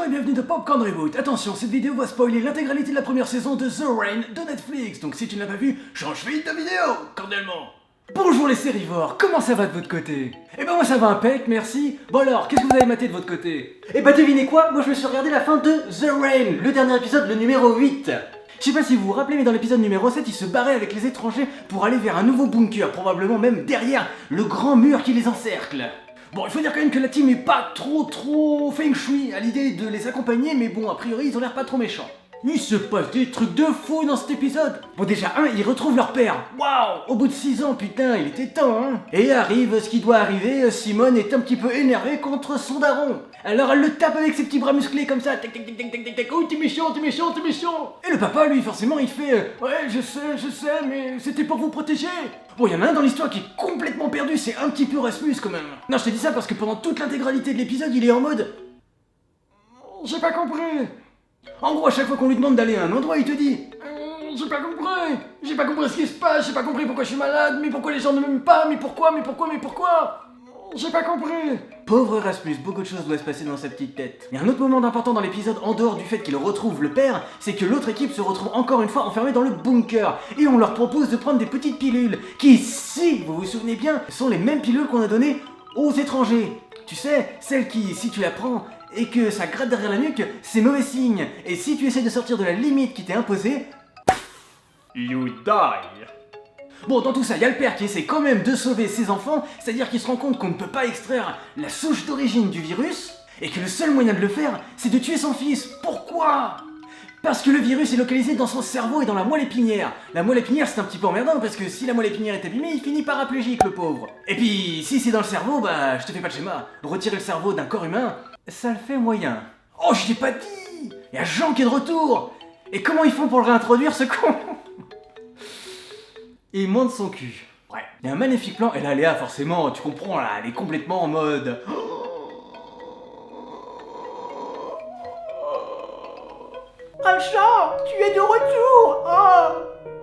Bonjour et bienvenue de Popcorn Reboot. Attention, cette vidéo va spoiler l'intégralité de la première saison de The Rain de Netflix. Donc si tu ne l'as pas vu, change vite de vidéo, cordialement. Bonjour les sérivores, comment ça va de votre côté? Eh ben moi ça va impec, merci. Bon alors, qu'est-ce que vous avez maté de votre côté? Eh ben devinez quoi, moi je me suis regardé la fin de The Rain, le dernier épisode, le numéro 8. Je sais pas si vous vous rappelez, mais dans l'épisode numéro 7, ils se barraient avec les étrangers pour aller vers un nouveau bunker, probablement même derrière le grand mur qui les encercle. Bon, il faut dire quand même que la team est pas trop feng shui à l'idée de les accompagner, mais bon, a priori, ils ont l'air pas trop méchants. Il se passe des trucs de fou dans cet épisode. Bon, déjà, ils retrouvent leur père. Waouh, au bout de 6 ans, putain, il était temps, hein. Et arrive ce qui doit arriver, Simone est un petit peu énervée contre son daron. Alors elle le tape avec ses petits bras musclés comme ça, tac tac tac tac tac tac, oh t'es méchant, t'es méchant, t'es méchant. Et le papa, lui, forcément, il fait ouais, je sais, mais c'était pour vous protéger. Bon, il y en a un dans l'histoire qui est complètement perdu, c'est un petit peu Rasmus quand même. Non, je te dis ça parce que pendant toute l'intégralité de l'épisode, il est en mode... J'ai pas compris. En gros, à chaque fois qu'on lui demande d'aller à un endroit, il te dit j'ai pas compris ce qui se passe, j'ai pas compris pourquoi je suis malade, mais pourquoi les gens ne m'aiment pas, mais pourquoi, j'ai pas compris. Pauvre Erasmus, beaucoup de choses doivent se passer dans sa petite tête. Et un autre moment important dans l'épisode, en dehors du fait qu'il retrouve le père, c'est que l'autre équipe se retrouve encore une fois enfermée dans le bunker. Et on leur propose de prendre des petites pilules, qui, si vous vous souvenez bien, sont les mêmes pilules qu'on a données aux étrangers. Tu sais, celles qui, si tu la prends et que ça gratte derrière la nuque, c'est mauvais signe. Et si tu essaies de sortir de la limite qui t'est imposée, you die. Bon, dans tout ça, il y a le père qui essaie quand même de sauver ses enfants, c'est-à-dire qu'il se rend compte qu'on ne peut pas extraire la souche d'origine du virus, et que le seul moyen de le faire, c'est de tuer son fils. Pourquoi? Parce que le virus est localisé dans son cerveau et dans la moelle épinière. La moelle épinière, c'est un petit peu emmerdant, parce que si la moelle épinière est abîmée, il finit paraplégique, le pauvre. Et puis, si c'est dans le cerveau, bah, je te fais pas de schéma. Retirer le cerveau d'un corps humain, ça le fait moyen. Oh, je t'ai pas dit! Il y a Jean qui est de retour! Et comment ils font pour le réintroduire, ce con? Il monte son cul. Ouais. Il y a un magnifique plan, et là Léa forcément, tu comprends là, elle est complètement en mode... Ah Jean, tu es de retour. Oh,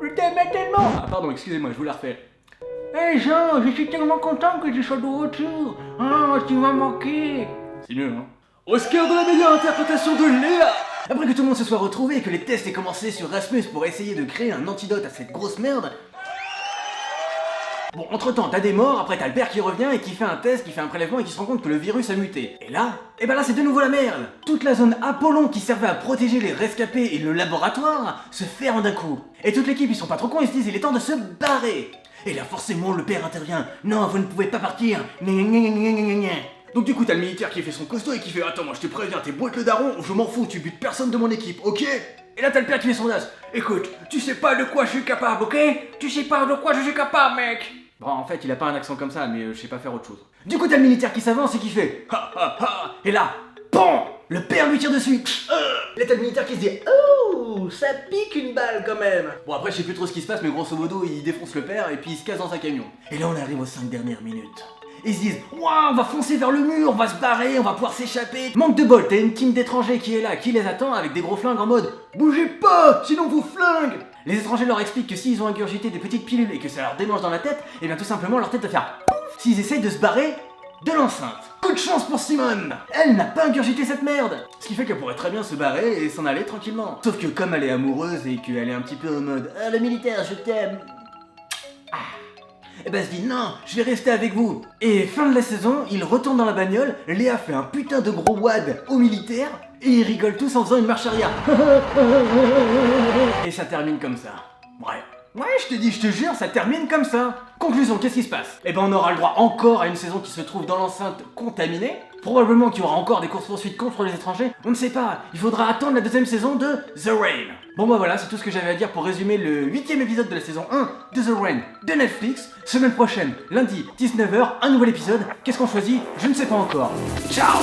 je t'aimais tellement. Ah pardon, excusez-moi, je vous la refais. Hé Jean, je suis tellement content que tu sois de retour. Oh, tu m'as manqué. C'est mieux, hein. Oscar de la meilleure interprétation de Léa. Après que tout le monde se soit retrouvé et que les tests aient commencé sur Rasmus pour essayer de créer un antidote à cette grosse merde... Bon, entre-temps, t'as des morts, après t'as le père qui revient et qui fait un test, qui fait un prélèvement et qui se rend compte que le virus a muté. Et là, c'est de nouveau la merde. Toute la zone Apollon qui servait à protéger les rescapés et le laboratoire se ferme d'un coup. Et toute l'équipe, ils sont pas trop cons, ils se disent il est temps de se barrer. Et là, forcément, le père intervient. Non, vous ne pouvez pas partir. Donc du coup, t'as le militaire qui fait son costaud et qui fait attends, moi je te préviens, t'es beau avec le daron, je m'en fous, tu butes personne de mon équipe, ok? Et là, t'as le père qui fait son as. Écoute, tu sais pas de quoi je suis capable, ok? Tu sais pas de quoi je suis capable, mec! Bon, en fait, il a pas un accent comme ça, mais je sais pas faire autre chose. Du coup, t'as le militaire qui s'avance et qui fait ha ha ha! Et là, PAM! Le père lui tire dessus. Là, t'as le militaire qui se dit oh, ça pique une balle quand même. Bon, après, je sais plus trop ce qui se passe, mais grosso modo, il défonce le père et puis il se casse dans sa camion. Et là, on arrive aux 5 dernières minutes. Ils se disent waouh, on va foncer vers le mur, on va se barrer, on va pouvoir s'échapper. Manque de bol, t'as une team d'étrangers qui est là, qui les attend avec des gros flingues en mode bougez pas, sinon vous flingue. Les étrangers leur expliquent que s'ils ont ingurgité des petites pilules et que ça leur démange dans la tête, et bien tout simplement leur tête va faire pouf s'ils essayent de se barrer de l'enceinte. Coup de chance pour Simone, elle n'a pas ingurgité cette merde. Ce qui fait qu'elle pourrait très bien se barrer et s'en aller tranquillement. Sauf que comme elle est amoureuse et qu'elle est un petit peu en mode ah le militaire je t'aime, et ben elle se dit non, je vais rester avec vous. Et fin de la saison, ils retournent dans la bagnole, Léa fait un putain de gros wad aux militaires, et ils rigolent tous en faisant une marche arrière. Et ça termine comme ça. Ouais, je te dis, je te jure, ça termine comme ça. Conclusion, qu'est-ce qui se passe? Eh ben on aura le droit encore à une saison qui se trouve dans l'enceinte contaminée. Probablement qu'il y aura encore des courses-poursuites contre les étrangers. On ne sait pas, il faudra attendre la deuxième saison de The Rain. Bon bah voilà, c'est tout ce que j'avais à dire pour résumer le 8ème épisode de la saison 1 de The Rain de Netflix. Semaine prochaine, lundi, 19h, un nouvel épisode. Qu'est-ce qu'on choisit? Je ne sais pas encore. Ciao!